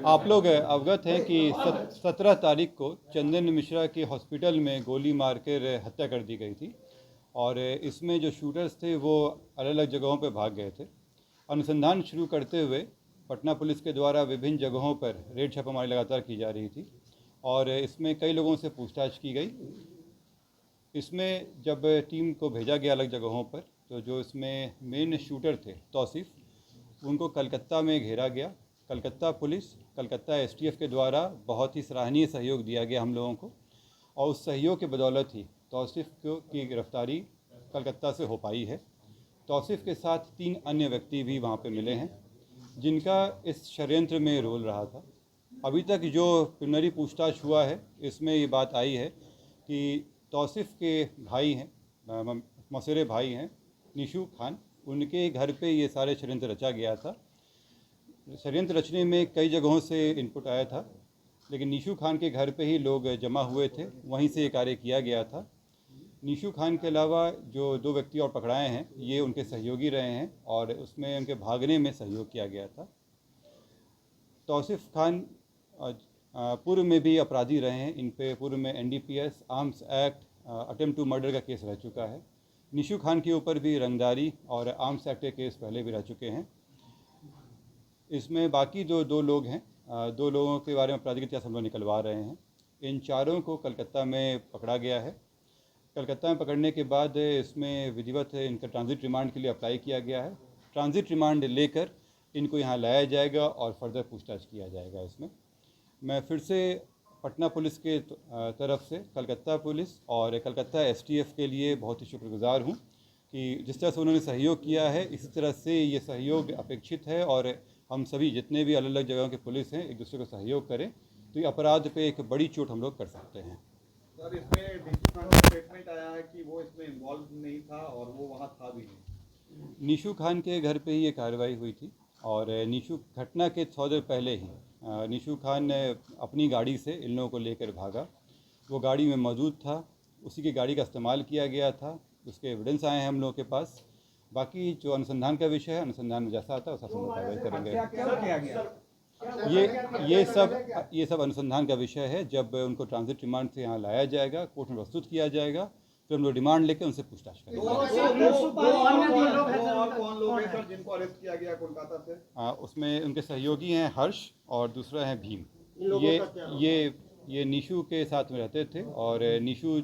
आप लोग अवगत हैं कि 17 तारीख को चंदन मिश्रा के हॉस्पिटल में गोली मारकर हत्या कर दी गई थी और इसमें जो शूटर्स थे वो अलग अलग जगहों पर भाग गए थे। अनुसंधान शुरू करते हुए पटना पुलिस के द्वारा विभिन्न जगहों पर रेड छापामारी लगातार की जा रही थी और इसमें कई लोगों से पूछताछ की गई। इसमें जब टीम को भेजा गया अलग जगहों पर तो जो इसमें मेन शूटर थे तौसीफ़, उनको कलकत्ता में घेरा गया। कलकत्ता पुलिस, कलकत्ता एसटीएफ के द्वारा बहुत ही सराहनीय सहयोग दिया गया हम लोगों को और उस सहयोग के बदौलत ही तौसीफ़ की गिरफ्तारी कलकत्ता से हो पाई है। तौसीफ़ के साथ 3 अन्य व्यक्ति भी वहाँ पे मिले हैं जिनका इस षड्यंत्र में रोल रहा था। अभी तक जो प्रिलिमिनरी पूछताछ हुआ है इसमें ये बात आई है कि तौसीफ़ के भाई हैं, मौसेरे भाई हैं निशू खान, उनके घर पे ये सारे षड्यंत्र रचा गया था। षड्यंत्र रचने में कई जगहों से इनपुट आया था, लेकिन निशू खान के घर पे ही लोग जमा हुए थे, वहीं से ये कार्य किया गया था। निशू खान के अलावा जो 2 व्यक्ति और पकड़ाए हैं ये उनके सहयोगी रहे हैं और उसमें उनके भागने में सहयोग किया गया था। तौसीफ़ खान पूर्व में भी अपराधी रहे हैं, इन पे पूर्व में NDPS, arms act, attempt to murder का केस रह चुका है। निशू खान के ऊपर भी रंगदारी और आर्म्स एक्ट के केस पहले भी रह चुके हैं। इसमें बाकी जो 2 लोग हैं, 2 लोगों के बारे में आपराधिक इतिहास हम लोग निकलवा रहे हैं। इन चारों को कलकत्ता में पकड़ा गया है। कलकत्ता में पकड़ने के बाद इसमें विधिवत इनका ट्रांजिट रिमांड के लिए अप्लाई किया गया है। ट्रांजिट रिमांड लेकर इनको यहाँ लाया जाएगा और फर्दर पूछताछ किया जाएगा। इसमें मैं फिर से पटना पुलिस के तरफ से कलकत्ता पुलिस और कलकत्ता एसटीएफ के लिए बहुत ही शुक्रगुजार हूँ कि जिस तरह से उन्होंने सहयोग किया है इसी तरह से ये सहयोग अपेक्षित है और हम सभी जितने भी अलग अलग जगहों के पुलिस हैं एक दूसरे को सहयोग करें तो ये अपराध पे एक बड़ी चोट हम लोग कर सकते हैं। सर, इसमें निशू खान का स्टेटमेंट आया है कि वो इसमें इन्वॉल्व नहीं था और वो वहाँ था भी नहीं। निशू खान के घर पे ही ये कार्रवाई हुई थी और निशू घटना के थोड़ी देर पहले ही निशू खान ने अपनी गाड़ी से इन लोगों को लेकर भागा। वो गाड़ी में मौजूद था, उसी की गाड़ी का इस्तेमाल किया गया था, उसके एविडेंस आए हैं हम लोगों के पास। बाकी जो अनुसंधान का विषय है, अनुसंधान में जैसा आता है उस हम कार्रवाई करेंगे। ये सब अनुसंधान का विषय है। जब उनको ट्रांजिट रिमांड से यहाँ लाया जाएगा, कोर्ट में प्रस्तुत किया जाएगा, फिर हम लोग रिमांड लेकर उनसे पूछताछ करेंगे। कौन लोग हैं सर जिनको अरेस्ट किया गया कोलकाता से? उसमें उनके सहयोगी हैं हर्ष और दूसरा है भीम। ये निशू के साथ में रहते थे और निशू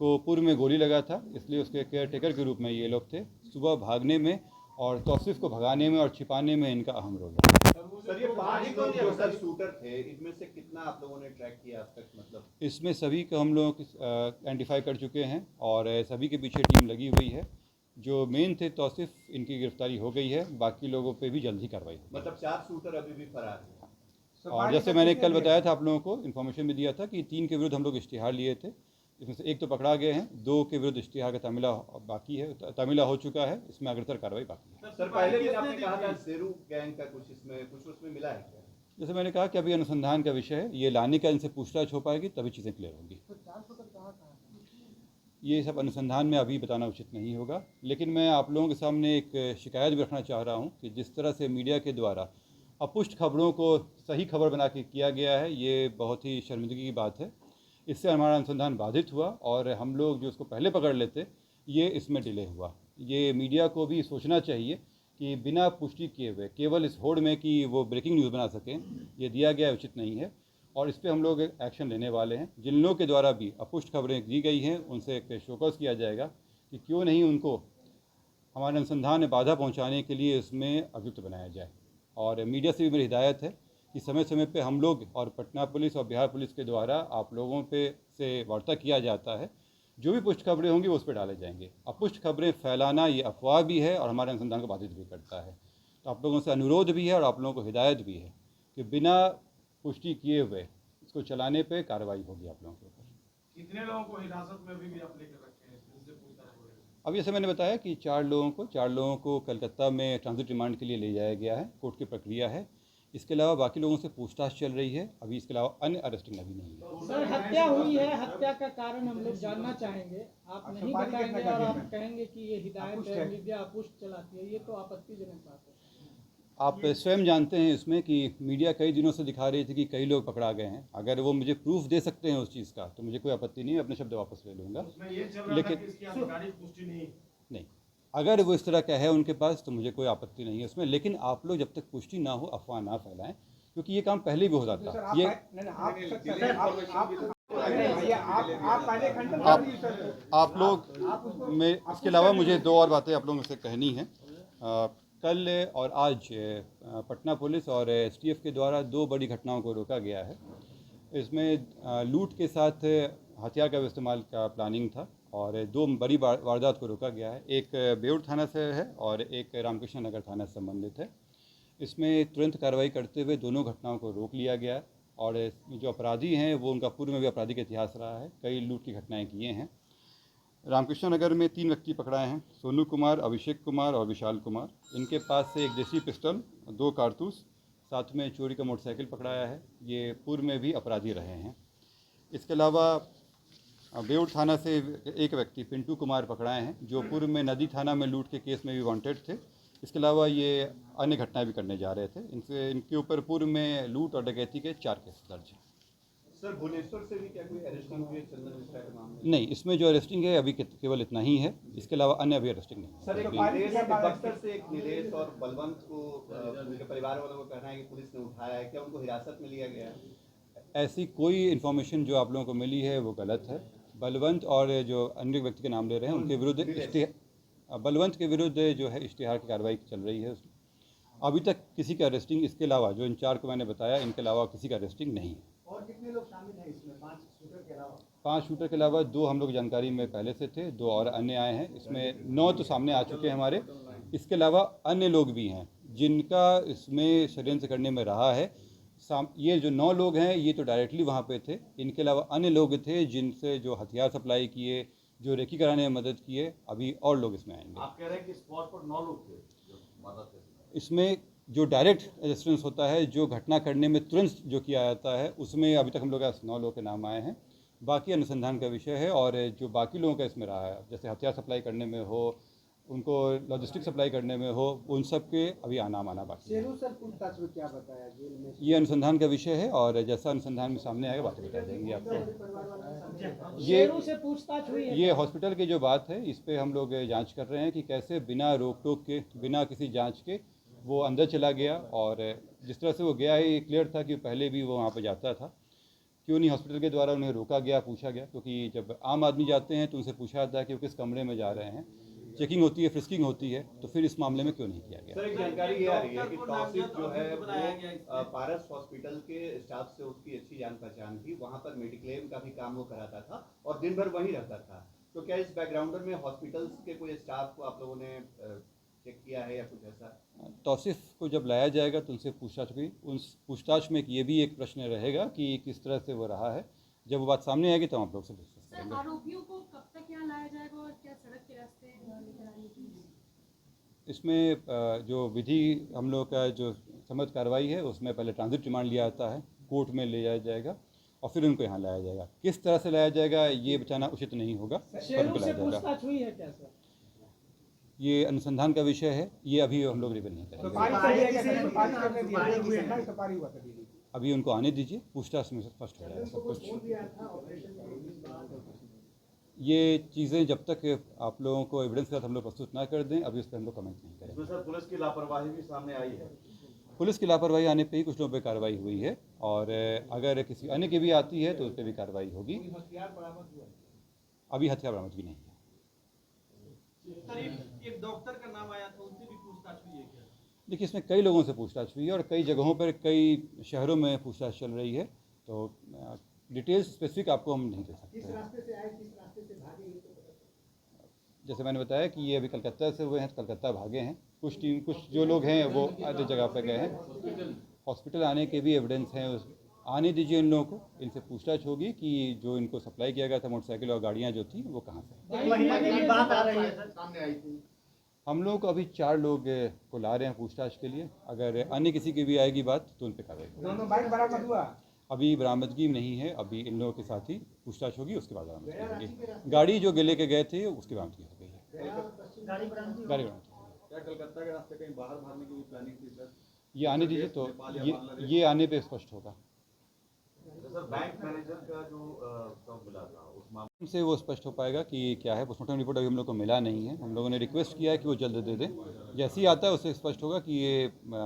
को पूर्व में गोली लगा था, इसलिए उसके केयर टेकर के रूप में ये लोग थे। सुबह भागने में और तौसीफ़ को भगाने में और छिपाने में इनका अहम रोल है। सर, ये 5 जो सर शूटर थे इनमें से कितना आप लोगों ने ट्रैक किया अब तक? मतलब इसमें सभी को हम लोग आइडेंटिफाई कर चुके हैं और सभी के पीछे टीम लगी हुई है। जो मेन थे तौसीफ़, इनकी गिरफ्तारी हो गई है, बाकी लोगों पे भी जल्द ही कार्रवाई होगी। मतलब 4 शूटर अभी भी फरार हैं। और जैसे मैंने कल बताया था आप लोगों को, इन्फॉर्मेशन भी दिया था कि 3 के विरुद्ध हम लोग इश्तिहार लिए थे, इसमें से 1 तो पकड़ा गए हैं, 2 के विरुद्ध इश्तिहार का तामिला बाकी है, तामिला हो चुका है, इसमें अग्रतर कार्रवाई बाकी है। सर, पहले दिन आपने कहा था शेरू गैंग का कुछ उसमें मिला है क्या? जैसे मैंने कहा कि अभी अनुसंधान का विषय है, ये लाने का इनसे पूछताछ हो पाएगी तभी चीज़ें क्लियर होंगी। ये सब अनुसंधान में अभी बताना उचित नहीं होगा, लेकिन मैं आप लोगों के सामने एक शिकायत भी रखना चाह रहा हूँ कि जिस तरह से मीडिया के द्वारा अपुष्ट खबरों को सही खबर बना के किया गया है, ये बहुत ही शर्मिंदगी की बात है। इससे हमारा अनुसंधान बाधित हुआ और हम लोग जो उसको पहले पकड़ लेते, ये इसमें डिले हुआ। ये मीडिया को भी सोचना चाहिए कि बिना पुष्टि किए हुए केवल इस होड़ में कि वो ब्रेकिंग न्यूज़ बना सकें, ये दिया गया उचित नहीं है और इस पर हम लोग एक्शन लेने वाले हैं। जिन लोगों के द्वारा भी अपुष्ट खबरें दी गई हैं उनसे एक शोकस किया जाएगा कि क्यों नहीं उनको हमारे अनुसंधान में बाधा पहुंचाने के लिए इसमें अभियुक्त बनाया जाए। और मीडिया से भी मेरी हिदायत है कि समय समय पे हम लोग और पटना पुलिस और बिहार पुलिस के द्वारा आप लोगों पे से वार्ता किया जाता है, जो भी पुष्ट खबरें होंगी वो उस पर डाले जाएंगे। अपुष्ट खबरें फैलाना ये अफवाह भी है और हमारे अनुसंधान को बाधित भी करता है। तो आप लोगों से अनुरोध भी है और आप लोगों को हिदायत भी है कि बिना पुष्टि किए हुए इसको चलाने पे कार्रवाई होगी आप लोगों के ऊपर। कितने लोगों को हिरासत में अभी भी आप लेकर रखे हैं? अब जैसे मैंने बताया कि 4 लोगों को कलकत्ता में ट्रांजिट रिमांड के लिए ले जाया गया है, कोर्ट की प्रक्रिया है। इसके अलावा बाकी लोगों से पूछताछ चल रही है। अभी इसके अलावा अन्य अरेस्टिंग अभी नहीं है। सर हत्या हुई है, हत्या का कारण हम लोग जानना चाहेंगे। आप नहीं बताएंगे और आप कहेंगे कि ये हिदायत है, मीडिया अपुष्ट चलाती है, ये तो आपत्तिजनक बात है। आप स्वयं जानते हैं इसमें कि मीडिया कई दिनों से दिखा रही थी कि कई लोग पकड़ा गए हैं। अगर वो मुझे प्रूफ दे सकते हैं उस चीज़ का तो मुझे कोई आपत्ति नहीं है, अपने शब्द वापस ले लूँगा। उसमें ये चल रहा था लेकिन कि इसकी आधिकारिक पुष्टि नहीं। अगर वो इस तरह का है उनके पास तो मुझे कोई आपत्ति नहीं है उसमें। लेकिन आप लोग जब तक पुष्टि ना हो अफवाह ना फैलाएं, क्योंकि ये काम पहले भी हो जाता है। आप लोग में इसके अलावा मुझे दो और बातें आप लोगों से कहनी है। कल और आज पटना पुलिस और एसटीएफ के द्वारा दो बड़ी घटनाओं को रोका गया है। इसमें लूट के साथ हथियार का इस्तेमाल का प्लानिंग था और दो बड़ी वारदात को रोका गया है। एक बेउर थाना से है और एक रामकृष्ण नगर थाना से संबंधित है। इसमें तुरंत कार्रवाई करते हुए दोनों घटनाओं को रोक लिया गया और जो अपराधी हैं वो उनका पूर्व में भी आपराधिक इतिहास रहा है, कई लूट की घटनाएं किए हैं। रामकृष्ण नगर में 3 व्यक्ति पकड़ाए हैं, सोनू कुमार, अभिषेक कुमार और विशाल कुमार। इनके पास से एक देसी पिस्टल, 2 कारतूस, साथ में चोरी का मोटरसाइकिल पकड़ाया है। ये पूर्व में भी अपराधी रहे हैं। इसके अलावा बेउर थाना से एक व्यक्ति पिंटू कुमार पकड़ाए हैं जो पूर्व में नदी थाना में लूट के केस में भी वांटेड थे। इसके अलावा ये अन्य घटनाएं भी करने जा रहे थे। इनके ऊपर पूर्व में लूट और डकैती के 4 केस दर्ज हैं। सर भुवनेश्वर से भी क्या कोई अरेस्टिंग हुई है चंदन मिश्रा के मामले? नहीं, इसमें जो अरेस्टिंग है अभी केवल इतना ही है। इसके अलावा अन्य अभी अरेस्टिंग नहीं है। सर बक्सर से एक नीलेश और बलवंत को उनके परिवार वालों का कहना है कि पुलिस ने उठाया है, क्या उनको हिरासत में लिया गया है? ऐसी कोई इन्फॉर्मेशन जो आप लोगों को मिली है वो गलत है। बलवंत और जो अन्य व्यक्ति के नाम ले रहे हैं उनके विरुद्ध बलवंत के विरुद्ध जो है इश्तिहार की कार्रवाई चल रही है। अभी तक किसी का अरेस्टिंग, इसके अलावा जो इन 4 को मैंने बताया, इनके अलावा किसी का अरेस्टिंग नहीं है। और कितने लोग शामिल हैं इसमें 5 शूटर के अलावा? 5 शूटर के अलावा 2 हम लोग जानकारी में पहले से थे, 2 और अन्य आए हैं। इसमें 9 तो सामने आ चुके हैं हमारे। इसके अलावा अन्य लोग भी हैं जिनका इसमें षड्यंत्र करने में रहा है। ये जो 9 लोग हैं ये तो डायरेक्टली वहाँ पे थे। इनके अलावा अन्य लोग थे जिनसे जो हथियार सप्लाई किए, जो रेकी कराने में मदद किए। अभी और लोग इसमें आएंगे। आप कह रहे हैं कि स्पॉट पर 9 लोग थे जो मदद थे। इसमें जो डायरेक्ट रेजिस्टेंस होता है, जो घटना करने में तुरंत जो किया जाता है, उसमें अभी तक हम लोग 9 लोगों के नाम आए हैं। बाकी अनुसंधान का विषय है और जो बाकी लोगों का इसमें रहा है, जैसे हथियार सप्लाई करने में हो, उनको लॉजिस्टिक सप्लाई करने में हो, उन सब के अभी आना बाकी है। सर पूछताछ में क्या बताया जेल में? ये अनुसंधान का विषय है और जैसा अनुसंधान में सामने आएगा बातें बता देंगे आपको। शेरू से पूछताछ हुई है? ये हॉस्पिटल की जो बात है इस पर हम लोग जांच कर रहे हैं कि कैसे बिना रोक टोक के, बिना किसी जांच के वो अंदर चला गया। और जिस तरह से वो गया है ये क्लियर था कि पहले भी वो वहाँ पर जाता था। क्यों नहीं हॉस्पिटल के द्वारा उन्हें रोका गया, पूछा गया? क्योंकि जब आम आदमी जाते हैं तो उनसे पूछा जाता है कि वो किस कमरे में जा रहे हैं, चेकिंग होती है, फ्रिस्किंग होती है, तो फिर इस मामले में क्यों नहीं किया गया? सर एक जानकारी ये आ रही है कि तौसीफ जो है वो पारस हॉस्पिटल के स्टाफ से उसकी अच्छी जान पहचान थी, वहाँ पर मेडिक्लेम का भी काम वो कराता था और दिन भर वहीं रहता था। तो क्या इस बैकग्राउंडर में हॉस्पिटल्स के कोई स्टाफ को आप लोगों ने चेक किया है या कुछ ऐसा? तौसीफ को जब लाया जाएगा तो उनसे पूछताछ हुई। उन पूछताछ में ये भी एक प्रश्न रहेगा कि किस तरह से वो रहा है। जब वो बात सामने आएगी तो हम आप लोग से डिस्कस करेंगे। आरोपियों को कब तक यहाँ लाया जाएगा और क्या सड़क के रास्ते लेकर आने की? इसमें जो विधि हम लोग का जो समझ कार्रवाई है उसमें पहले ट्रांजिट रिमांड लिया जाता है, कोर्ट में ले जाया जाएगा और फिर उनको यहाँ लाया जाएगा। किस तरह से लाया जाएगा ये बताना उचित नहीं होगा। शेरू से पूछताछ हुई है क्या सर? ये अनुसंधान का विषय है, ये अभी हम लोग रिवील नहीं करेंगे। अभी उनको आने दीजिए, पूछताछ में स्पष्ट हो जाएगा सब कुछ। ये चीज़ें जब तक आप लोगों को एविडेंस के साथ हम लोग प्रस्तुत ना कर दें, अभी उस पर हम लोग कमेंट नहीं करेंगे। सर पुलिस की लापरवाही भी सामने आई है। पुलिस की लापरवाही आने पे ही कुछ लोगों पे कार्रवाई हुई है और अगर किसी अन्य की भी आती है तो उस पर भी कार्रवाई होगी। अभी हथियार बरामदगी नहीं है। एक डॉक्टर का नाम आया था, उनसे भी पूछताछ हुई है क्या? देखिए इसमें कई लोगों से पूछताछ हुई है और कई जगहों पर, कई शहरों में पूछताछ चल रही है, तो डिटेल्स स्पेसिफिक आपको हम नहीं दे सकते। किस रास्ते से आए, किस रास्ते से भागे, ये तो जैसे मैंने बताया कि ये अभी कलकत्ता से हुए हैं, तो कलकत्ता भागे हैं। कुछ जो लोग हैं वो आधे जगह पर गए हैं। हॉस्पिटल आने के भी एविडेंस हैं। आने दीजिए इन लोगों को, इनसे पूछताछ होगी कि जो इनको सप्लाई किया गया था मोटरसाइकिल और गाड़ियाँ जो थी वो कहाँ से। हम लोग अभी 4 लोग को ला रहे हैं पूछताछ के लिए। अगर अन्य किसी की भी आएगी बात तो उन पर कार्रवाई होगी। दोनों बाइक बरामद हुआ? अभी बरामदगी नहीं है, अभी इन लोगों के साथ ही पूछताछ होगी, उसके बाद बरामदगी होगी। गाड़ी जो लेके गए थे उसकी बरामदगी हो गई है। गाड़ी बरामद। क्या कलकत्ता के रास्ते कहीं बाहर भागने की भी प्लानिंग थी सर? ये आने दीजिए तो ये आने पे स्पष्ट होगा। सर बैंक मैनेजर का जो कब मिला था उस मामले से वो स्पष्ट हो पाएगा कि क्या है। पोस्टमार्टम रिपोर्ट अभी हम लोग को मिला नहीं है। हम लोगों ने रिक्वेस्ट किया है कि वो जल्द दे दें। जैसे ही आता है उससे स्पष्ट होगा कि ये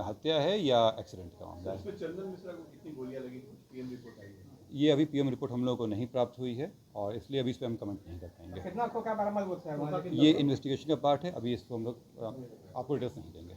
हत्या है या एक्सीडेंट का मामला है। इसमें चंदन मिश्रा को कितनी गोलियां लगी? पीएम रिपोर्ट आई है। ये अभी पीएम रिपोर्ट हम लोगों को नहीं प्राप्त हुई है और इसलिए अभी इस पर हम कमेंट नहीं कर पाएंगे। कितना खोखा बरामद हुआ है? ये इन्वेस्टिगेशन का पार्ट है, अभी इसको हम लोग आपको डिटेल्स नहीं देंगे।